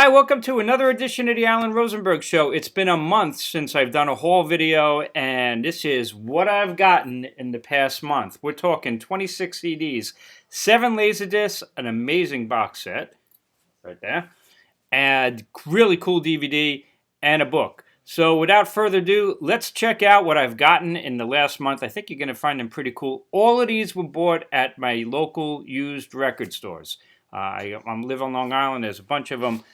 Hi, welcome to another edition of the Alan Rosenberg Show. It's been a month since I've done a haul video, and this is what I've gotten in the past month. We're talking 26 CDs, 7 Laserdiscs, an amazing box set, right there, and really cool DVD, and a book. So without further ado, let's check out what I've gotten in the last month. I think you're going to find them pretty cool. All of these were bought at my local used record stores. I live on Long Island. There's a bunch of them.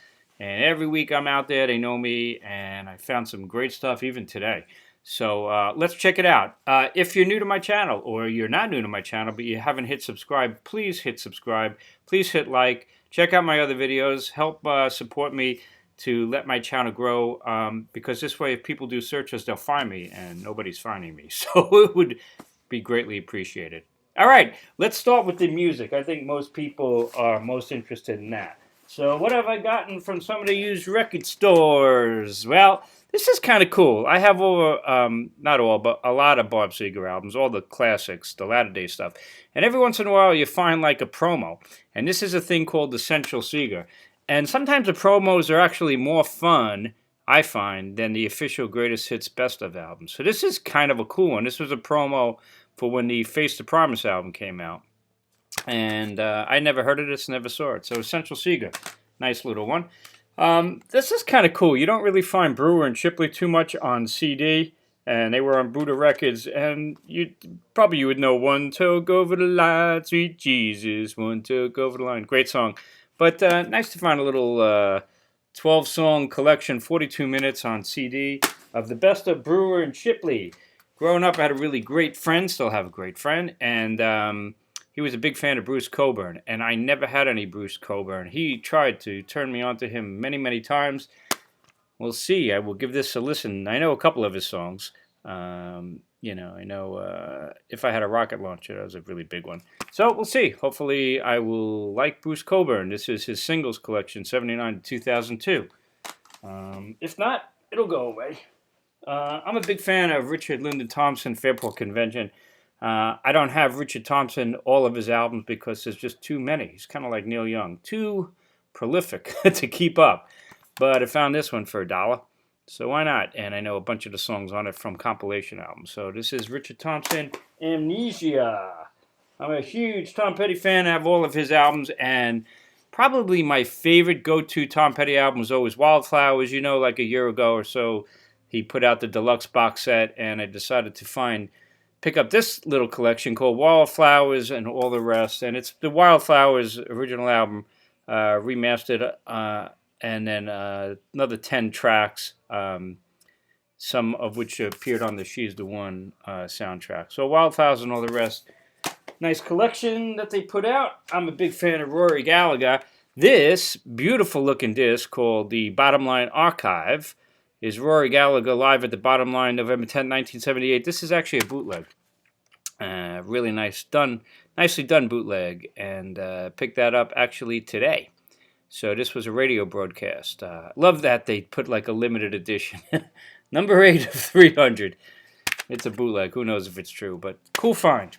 And every week I'm out there, they know me, and I found some great stuff even today. So let's check it out. If you're new to my channel, or you're not new to my channel, but you haven't hit subscribe, please hit subscribe. Please hit like. Check out my other videos. Help support me to let my channel grow, because this way if people do searches, they'll find me, and nobody's finding me. So it would be greatly appreciated. All right, let's start with the music. I think most people are most interested in that. So what have I gotten from some of the used record stores? Well, this is kind of cool. I have not all, but a lot of Bob Seger albums, all the classics, the latter-day stuff. And every once in a while you find like a promo. And this is a thing called Essential Seger. And sometimes the promos are actually more fun, I find, than the official greatest hits best of albums. So this is kind of a cool one. This was a promo for when the Face the Promise album came out. And I never heard of this, never saw it. So Essential Seger, nice little one. This is kind of cool. You don't really find Brewer and Shipley too much on CD, and they were on Buddha Records. And you would know One Took Over the Line, Sweet Jesus, One Took Over the Line. Great song. But nice to find a little 12-song collection, 42 minutes on CD of the best of Brewer and Shipley. Growing up, I had a really great friend, still have a great friend, and he was a big fan of Bruce Cockburn, and I never had any Bruce Cockburn. He tried to turn me on to him many, many times. We'll see. I will give this a listen. I know a couple of his songs. I know If I Had a Rocket Launcher, that was a really big one. So we'll see. Hopefully I will like Bruce Cockburn. This is his singles collection, 79 to 2002. If not, it'll go away. I'm a big fan of Richard Lyndon Thompson, Fairport Convention. I don't have Richard Thompson, all of his albums, because there's just too many. He's kind of like Neil Young, too prolific to keep up. But I found this one for $1, so why not? And I know a bunch of the songs on it from compilation albums. So this is Richard Thompson, Amnesia. I'm a huge Tom Petty fan. I have all of his albums, and probably my favorite go-to Tom Petty album was always Wildflowers. You know, like a year ago or so, he put out the deluxe box set, and I decided to pick up this little collection called Wildflowers and All the Rest. And it's the Wildflowers original album remastered, and then another 10 tracks, some of which appeared on the She's the One soundtrack. So Wildflowers and All the Rest. Nice collection that they put out. I'm a big fan of Rory Gallagher. This beautiful looking disc called the Bottom Line Archive is Rory Gallagher live at the Bottom Line, November 10, 1978. This is actually a bootleg. Really nicely done bootleg, and picked that up actually today. So this was a radio broadcast. Love that they put like a limited edition. Number 8 of 300. It's a bootleg. Who knows if it's true, but cool find.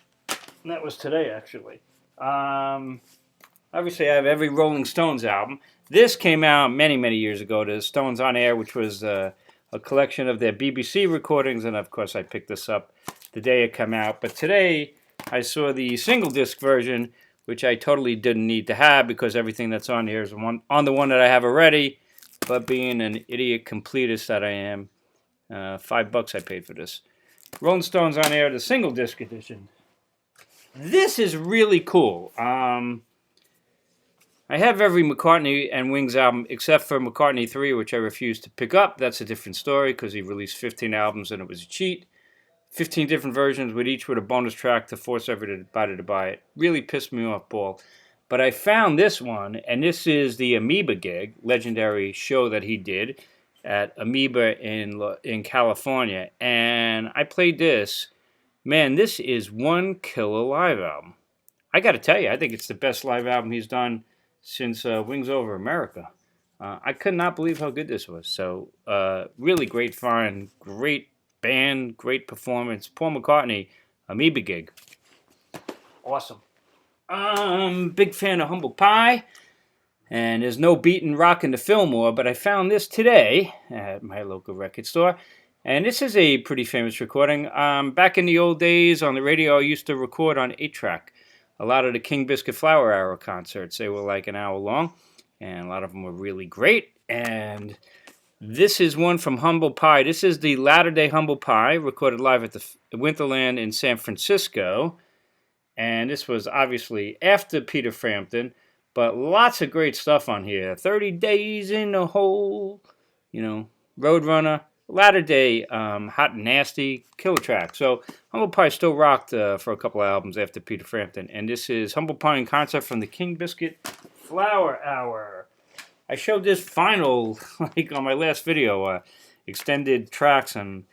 And that was today, actually. Obviously, I have every Rolling Stones album. This came out many, many years ago, the Stones on Air, which was a collection of their BBC recordings, and of course I picked this up the day it came out. But today I saw the single disc version, which I totally didn't need to have because everything that's on here is on the one that I have already. But being an idiot completist that I am, $5 I paid for this. Rolling Stones on Air, the single disc edition. This is really cool. I have every McCartney and Wings album except for McCartney 3, which I refused to pick up. That's a different story because he released 15 albums and it was a cheat. 15 different versions with each with a bonus track to force everybody to buy it. Really pissed me off, Paul. But I found this one, and this is the Amoeba gig, legendary show that he did at Amoeba in California. And I played this. Man, this is one killer live album. I got to tell you, I think it's the best live album he's done since Wings Over America. I could not believe how good this was. So, really great find, great band, great performance. Paul McCartney, Amoeba gig. Awesome. Big fan of Humble Pie. And there's no beating rockin' the Fillmore, but I found this today at my local record store. And this is a pretty famous recording. Back in the old days on the radio, I used to record on 8-track. A lot of the King Biscuit Flower Hour concerts, they were like an hour long, and a lot of them were really great. And this is one from Humble Pie. This is the latter-day Humble Pie, recorded live at the Winterland in San Francisco. And this was obviously after Peter Frampton, but lots of great stuff on here. 30 Days in the Hole, Roadrunner, latter day, Hot and Nasty, killer track. So Humble Pie still rocked for a couple of albums after Peter Frampton. And this is Humble Pie in concert from the King Biscuit Flower Hour. I showed this final, like on my last video, extended tracks on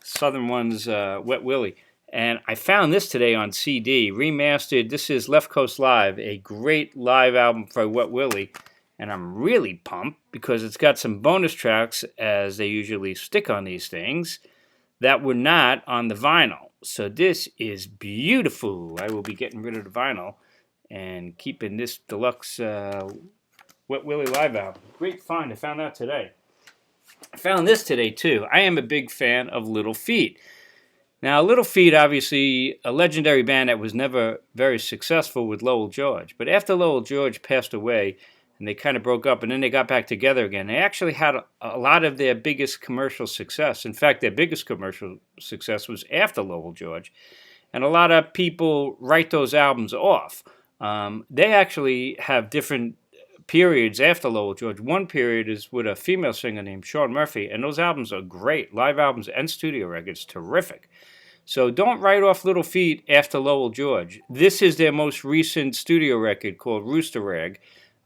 Southern One's Wet Willie. And I found this today on CD, remastered. This is Left Coast Live, a great live album for Wet Willie. And I'm really pumped because it's got some bonus tracks, as they usually stick on these things, that were not on the vinyl. So this is beautiful. I will be getting rid of the vinyl and keeping this deluxe Wet Willie live album. Great find. I found that today. I found this today, too. I am a big fan of Little Feat. Now, Little Feat, obviously, a legendary band that was never very successful with Lowell George. But after Lowell George passed away, and they kind of broke up, and then they got back together again, they actually had a lot of their biggest commercial success. In fact, their biggest commercial success was after Lowell George. And a lot of people write those albums off. They actually have different periods after Lowell George. One period is with a female singer named Shawn Murphy, and those albums are great. Live albums and studio records, terrific. So don't write off Little Feat after Lowell George. This is their most recent studio record called Rooster Rag.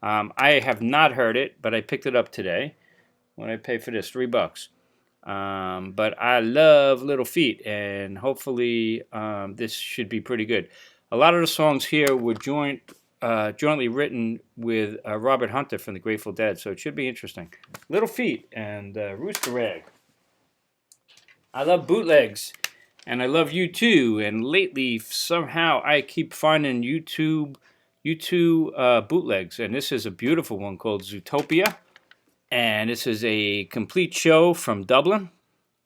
I have not heard it, but I picked it up today. What did I pay for this? $3. But I love Little Feat, and hopefully this should be pretty good. A lot of the songs here were jointly written with Robert Hunter from the Grateful Dead, so it should be interesting. Little Feat and Rooster Rag. I love bootlegs. And I love U2, and lately somehow I keep finding U2 bootlegs, and this is a beautiful one called Zootopia, and this is a complete show from Dublin,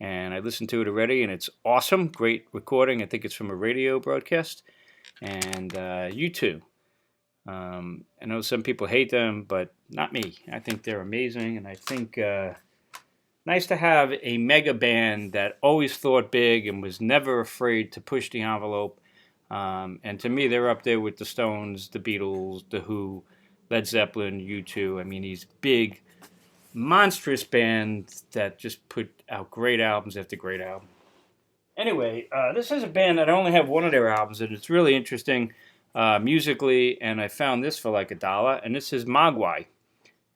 and I listened to it already, and it's awesome, great recording. I think it's from a radio broadcast, and U2. I know some people hate them, but not me. I think they're amazing, and I think nice to have a mega band that always thought big and was never afraid to push the envelope. And to me, they're up there with the Stones, the Beatles, the Who, Led Zeppelin, U2. I mean, these big, monstrous bands that just put out great albums after great album. Anyway, this is a band that I only have one of their albums, and it's really interesting musically, and I found this for like $1, and this is Mogwai.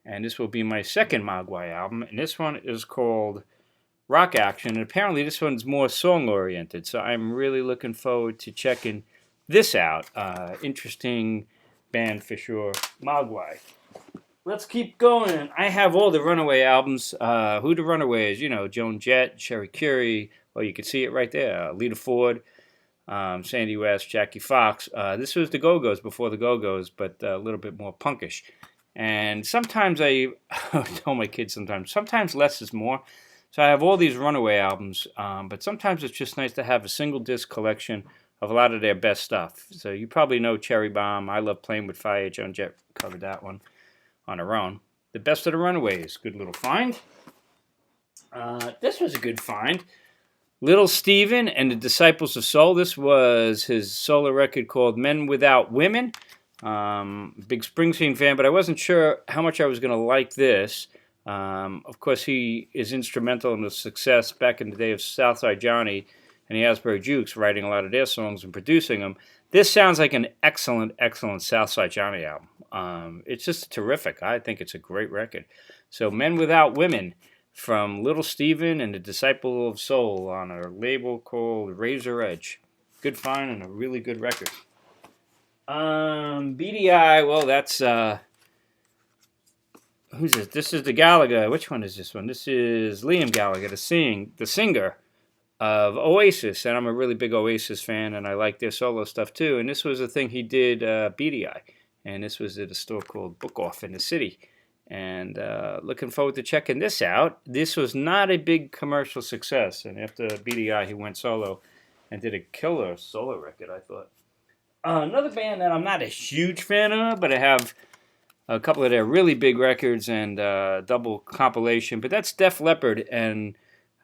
And this will be my second Mogwai album. And this one is called Rock Action. And apparently this one's more song-oriented. So I'm really looking forward to checking this out. Interesting band for sure. Mogwai. Let's keep going. I have all the Runaway albums. Who the Runaways? Joan Jett, Sherry Curie. Well, you can see it right there. Lita Ford, Sandy West, Jackie Fox. This was the Go-Go's before the Go-Go's, but a little bit more punkish. And sometimes I tell my kids sometimes less is more. So I have all these Runaway albums, but sometimes it's just nice to have a single disc collection of a lot of their best stuff. So you probably know Cherry Bomb, I Love Playing with Fire, Joan Jett covered that one on her own. The Best of the Runaways, good little find. This was a good find. Little Steven and the Disciples of Soul. This was his solo record called Men Without Women. Big Springsteen fan, but I wasn't sure how much I was going to like this. Of course, he is instrumental in the success back in the day of Southside Johnny and the Asbury Jukes, writing a lot of their songs and producing them. This sounds like an excellent, excellent Southside Johnny album. It's just terrific. I think it's a great record. So, Men Without Women from Little Steven and the Disciple of Soul on a label called Razor Edge. Good find and a really good record. BDI, well, that's, who's this? This is the Gallagher. Which one is this one? This is Liam Gallagher, the singer of Oasis, and I'm a really big Oasis fan, and I like their solo stuff too, and this was a thing he did, BDI, and this was at a store called Book Off in the city. And looking forward to checking this out. This was not a big commercial success, and after BDI, he went solo and did a killer solo record, I thought. Another band that I'm not a huge fan of, but I have a couple of their really big records and double compilation, but that's Def Leppard, and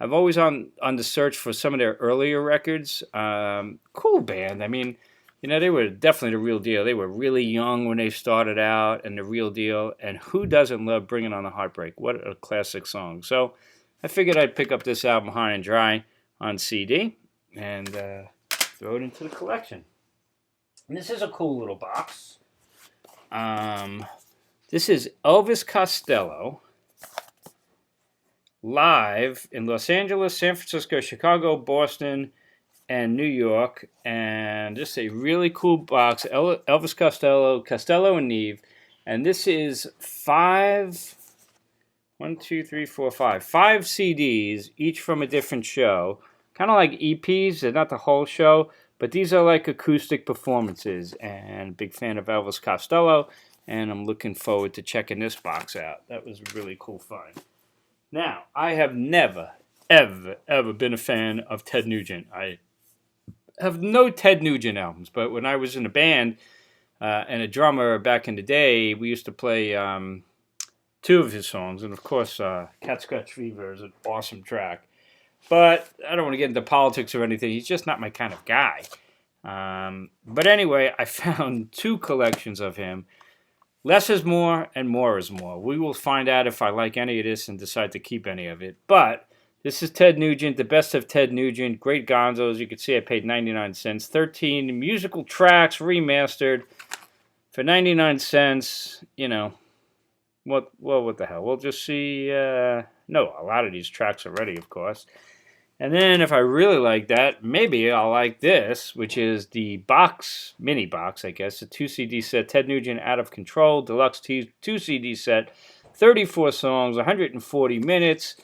I've always on the search for some of their earlier records. Cool band. I mean, you know, they were definitely the real deal. They were really young when they started out, and the real deal. And who doesn't love Bringing on the Heartbreak? What a classic song. So I figured I'd pick up this album High and Dry on CD and throw it into the collection. And this is a cool little box. This is Elvis Costello live in Los Angeles, San Francisco, Chicago, Boston, and New York, and just a really cool box. Elvis Costello and Neve, and this is five CDs, each from a different show, kind of like EPs. They're not the whole show, but these are like acoustic performances, and big fan of Elvis Costello, and I'm looking forward to checking this box out. That was a really cool find. Now, I have never, ever been a fan of Ted Nugent. I have no Ted Nugent albums, but when I was in a band and a drummer back in the day, we used to play two of his songs, and of course, Cat Scratch Fever is an awesome track. But I don't want to get into politics or anything. He's just not my kind of guy. But anyway, I found two collections of him. Less is more and more is more. We will find out if I like any of this and decide to keep any of it. But this is Ted Nugent, the best of Ted Nugent. Great gonzos. You can see I paid 99 cents. 13 musical tracks remastered for 99 cents. You know, what the hell? We'll just see. No, a lot of these tracks already, of course. And then if I really like that, maybe I'll like this, which is the box, mini box, I guess, a 2 CD set, Ted Nugent Out of Control, deluxe 2 CD set, 34 songs, 140 minutes,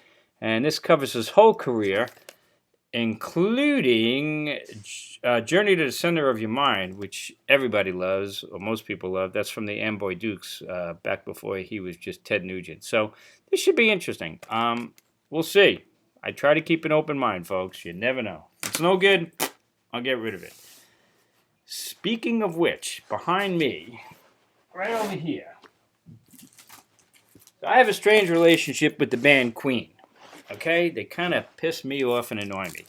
and this covers his whole career, including Journey to the Center of Your Mind, which everybody loves, or most people love. That's from the Amboy Dukes, back before he was just Ted Nugent. So this should be interesting. We'll see. I try to keep an open mind, folks. You never know. If it's no good, I'll get rid of it. Speaking of which, behind me, right over here, I have a strange relationship with the band Queen. Okay? They kind of piss me off and annoy me.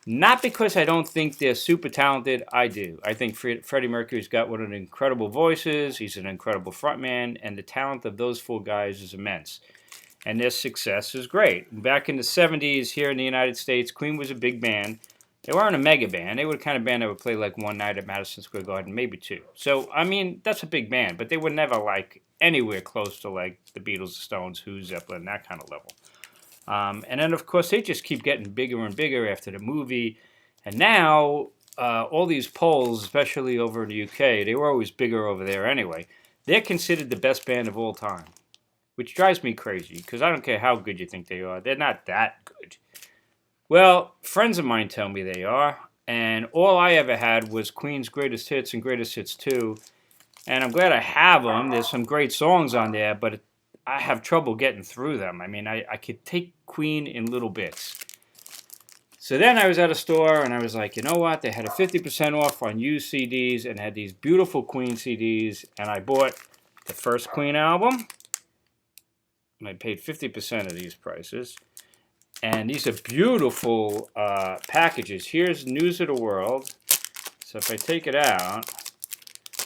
Not because I don't think they're super talented. I do. I think Freddie Mercury's got one of the incredible voices. He's an incredible frontman, and the talent of those four guys is immense. And their success is great. Back in the 70s here in the United States, Queen was a big band. They weren't a mega band. They were the kind of band that would play like one night at Madison Square Garden, maybe two. So, I mean, that's a big band, but they were never like anywhere close to like the Beatles, the Stones, Who, Zeppelin, that kind of level. And then, of course, they just keep getting bigger and bigger after the movie. And now, all these polls, especially over in the UK, they were always bigger over there anyway. They're considered the best band of all time, which drives me crazy, because I don't care how good you think they are. They're not that good. Well, friends of mine tell me they are, and all I ever had was Queen's Greatest Hits and Greatest Hits 2, and I'm glad I have them. There's some great songs on there, but I have trouble getting through them. I mean, I could take Queen in little bits. So then I was at a store, and I was like, you know what? They had a 50% off on used CDs, and had these beautiful Queen CDs, and I bought the first Queen album, and I paid 50% of these prices. And these are beautiful packages. Here's News of the World. So if I take it out,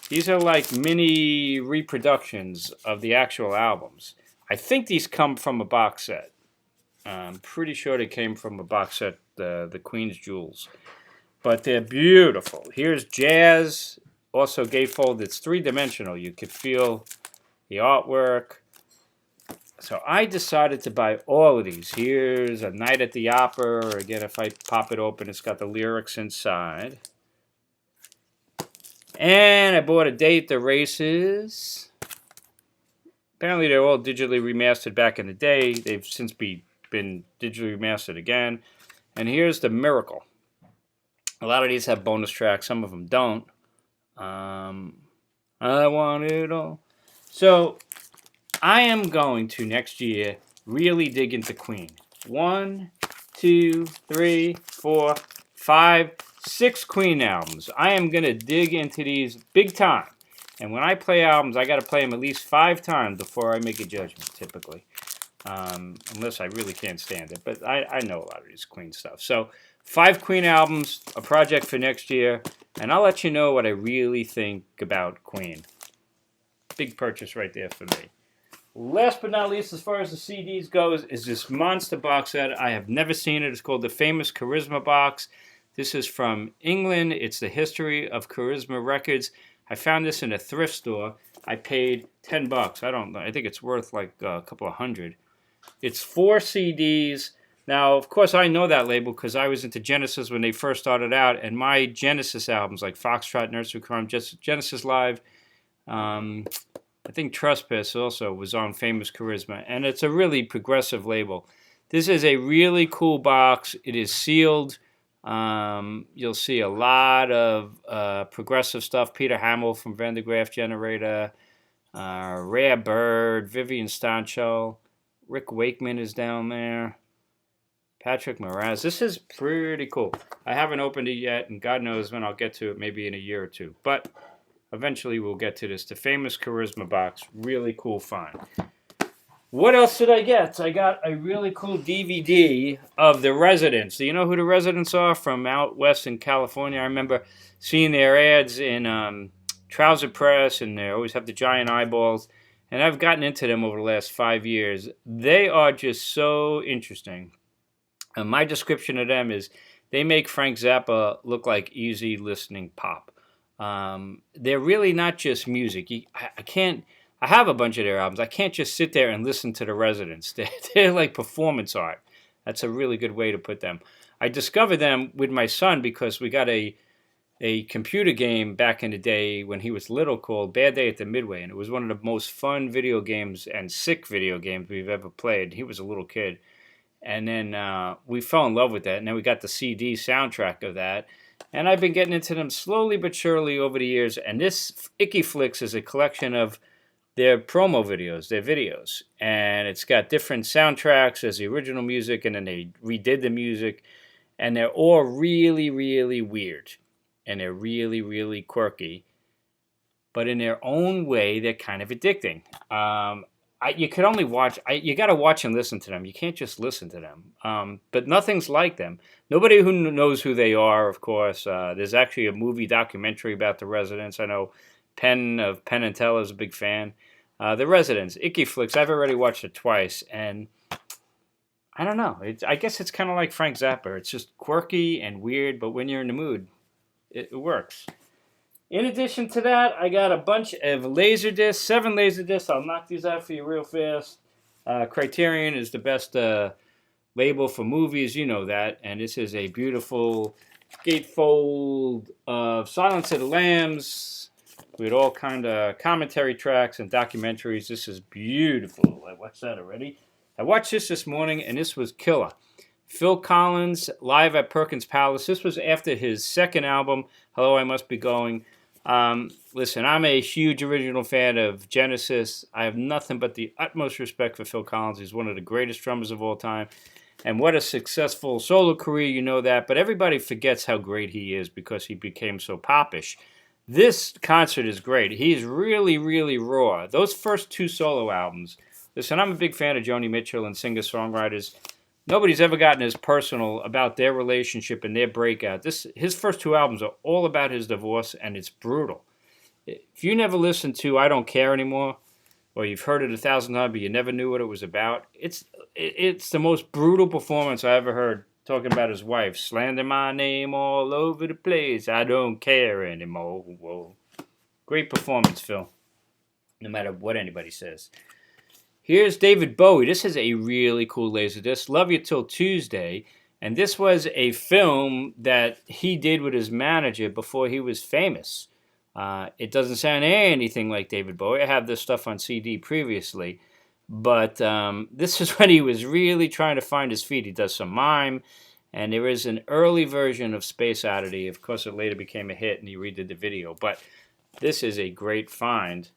these are like mini reproductions of the actual albums. I think these come from a box set. I'm pretty sure they came from a box set, the Queen's Jewels. But they're beautiful. Here's Jazz, also gatefold. It's three-dimensional. You could feel the artwork. So I decided to buy all of these. Here's A Night at the Opera. Again, if I pop it open, it's got the lyrics inside. And I bought A Day at the Races. Apparently, they're all digitally remastered back in the day. They've since been digitally remastered again. And here's The Miracle. A lot of these have bonus tracks. Some of them don't. I'm I want it all. So I am going to next year really dig into Queen. 1, 2, 3, 4, 5, 6 Queen albums. I am going to dig into these big time. And when I play albums, I got to play them at least 5 times before I make a judgment, typically. Unless I really can't stand it. But I know a lot of these Queen stuff. So 5 Queen albums, a project for next year. And I'll let you know what I really think about Queen. Big purchase right there for me. Last but not least, as far as the CDs goes, is this monster box set. I have never seen it. It's called the Famous Charisma Box. This is from England. It's the history of Charisma Records. I found this in a thrift store. I paid $10. I don't know. I think it's worth like a couple of hundred. It's 4 CDs. Now, of course, I know that label because I was into Genesis when they first started out, and my Genesis albums like Foxtrot, Nursery Crime, Genesis Live, I think Trespass also was on Famous Charisma, and it's a really progressive label. This is a really cool box. It is sealed. You'll see a lot of progressive stuff. Peter Hamill from Van de Graaff Generator, Rare Bird, Vivian Stanchel, Rick Wakeman is down there, Patrick Moraz. This is pretty cool. I haven't opened it yet, and God knows when I'll get to it, maybe in a year or two. But eventually we'll get to this. The Famous Charisma Box. Really cool find. What else did I get? I got a really cool DVD of The Residents. Do you know who The Residents are from out west in California? I remember seeing their ads in Trouser Press, and they always have the giant eyeballs. And I've gotten into them over the last 5 years. They are just so interesting. And my description of them is they make Frank Zappa look like easy listening pop. They're really not just music. I have a bunch of their albums. I can't just sit there and listen to The Residents. They're like performance art. That's a really good way to put them. I discovered them with my son because we got a computer game back in the day when he was little called Bad Day at the Midway, and it was one of the most fun video games and sick video games we've ever played. He was a little kid. And then we fell in love with that, and then we got the CD soundtrack of that. And I've been getting into them slowly but surely over the years. And this Icky Flicks is a collection of their promo videos, their videos. And it's got different soundtracks as the original music, and then they redid the music. And they're all really, really weird. And they're really, really quirky. But in their own way, they're kind of addicting. You could only watch, you got to watch and listen to them. You can't just listen to them. But nothing's like them. Nobody who knows who they are, of course. There's actually a movie documentary about The Residents. I know Penn of Penn and Teller is a big fan. The Residents, Icky Flicks, I've already watched it twice. And I don't know. I guess it's kind of like Frank Zappa. It's just quirky and weird, but when you're in the mood, it works. In addition to that, I got a bunch of Laserdiscs, 7 Laserdiscs. I'll knock these out for you real fast. Criterion is the best label for movies, you know that. And this is a beautiful gatefold of Silence of the Lambs with all kind of commentary tracks and documentaries. This is beautiful. I watched that already. I watched this morning, and this was killer. Phil Collins, live at Perkins Palace. This was after his second album, Hello, I Must Be Going. Listen, I'm a huge original fan of Genesis. I have nothing but the utmost respect for Phil Collins. He's one of the greatest drummers of all time. And what a successful solo career, you know that. But everybody forgets how great he is because he became so popish. This concert is great. He's really, really raw. Those first 2 solo albums. Listen, I'm a big fan of Joni Mitchell and singer-songwriters. Nobody's ever gotten as personal about their relationship and their breakout. His first 2 albums are all about his divorce, and it's brutal. If you never listened to I Don't Care Anymore, or you've heard it 1,000 times but you never knew what it was about, it's the most brutal performance I ever heard, talking about his wife. Slander my name all over the place. I don't care anymore. Whoa. Great performance, Phil, no matter what anybody says. Here's David Bowie. This is a really cool Laserdisc. Love You Till Tuesday. And this was a film that he did with his manager before he was famous. It doesn't sound anything like David Bowie. I have this stuff on CD previously. But this is when he was really trying to find his feet. He does some mime. And there is an early version of Space Oddity. Of course, it later became a hit and he redid the video. But This is a great find.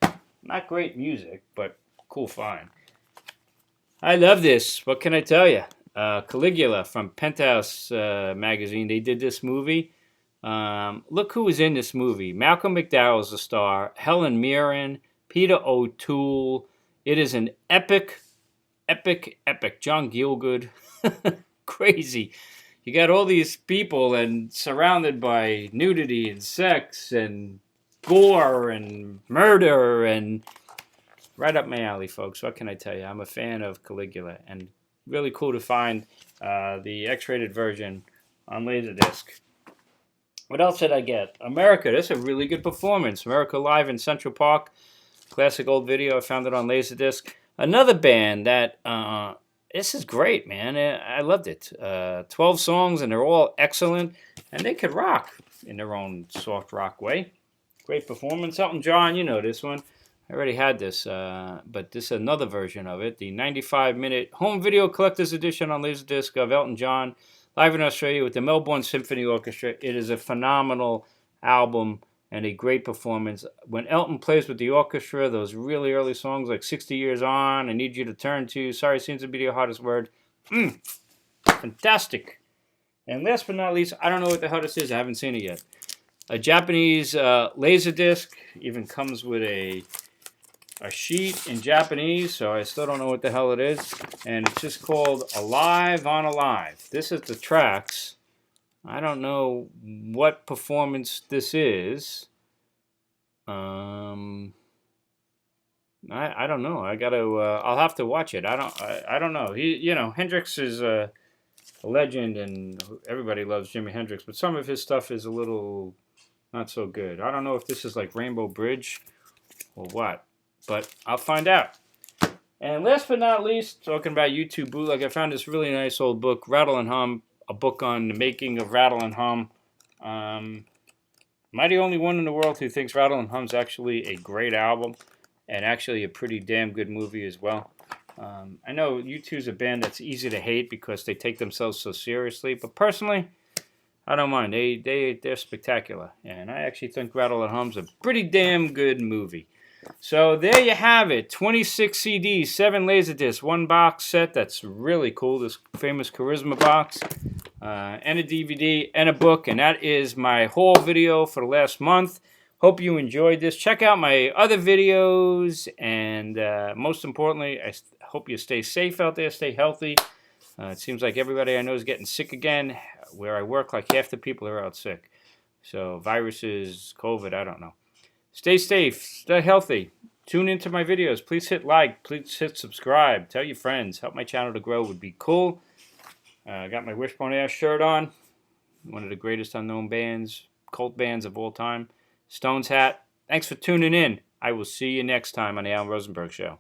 Not great music, but cool find. I love this. What can I tell you? Caligula from Penthouse magazine. They did this movie. Look who was in this movie. Malcolm McDowell is the star. Helen Mirren, Peter O'Toole. It is an epic, epic, epic. John Gielgud. Crazy. You got all these people and surrounded by nudity and sex and gore and murder and right up my alley, folks. What can I tell you? I'm a fan of Caligula, and really cool to find the X-rated version on Laserdisc. What else did I get? America. That's a really good performance. America Live in Central Park. Classic old video. I found it on Laserdisc. Another band that, this is great, man. I loved it. 12 songs, and they're all excellent, and they could rock in their own soft rock way. Great performance. Elton John, you know this one. I already had this, but this is another version of it. The 95-minute home video collector's edition on Laserdisc of Elton John live in Australia with the Melbourne Symphony Orchestra. It is a phenomenal album and a great performance. When Elton plays with the orchestra, those really early songs like 60 Years On, I Need You to Turn To, Sorry Seems to Be the Hardest Word. Fantastic. And last but not least, I don't know what the hell this is. I haven't seen it yet. A Japanese Laserdisc. Even comes with a sheet in Japanese, so I still don't know what the hell it is. And it's just called Alive on Alive. This is the tracks. I don't know what performance this is. I don't know. I got to. I'll have to watch it. I don't know. Hendrix is a legend, and everybody loves Jimi Hendrix. But some of his stuff is a little not so good. I don't know if this is like Rainbow Bridge or what. But I'll find out. And last but not least, talking about YouTube bootleg, I found this really nice old book, Rattle and Hum, a book on the making of Rattle and Hum. Am I the only one in the world who thinks Rattle and Hum's actually a great album and actually a pretty damn good movie as well? I know U2's a band that's easy to hate because they take themselves so seriously, but personally, I don't mind. They're spectacular, and I actually think Rattle and Hum's a pretty damn good movie. So there you have it, 26 CDs, 7 Laserdiscs, 1 box set. That's really cool, this famous Charisma box, and a DVD and a book. And that is my haul video for the last month. Hope you enjoyed this. Check out my other videos, and most importantly, I hope you stay safe out there, stay healthy. It seems like everybody I know is getting sick again. Where I work, like half the people are out sick. So viruses, COVID, I don't know. Stay safe, stay healthy. Tune into my videos. Please hit like, please hit subscribe. Tell your friends. Help my channel to grow would be cool. I got my Wishbone Ash shirt on. One of the greatest unknown bands, cult bands of all time. Stones hat. Thanks for tuning in. I will see you next time on the Alan Rosenberg Show.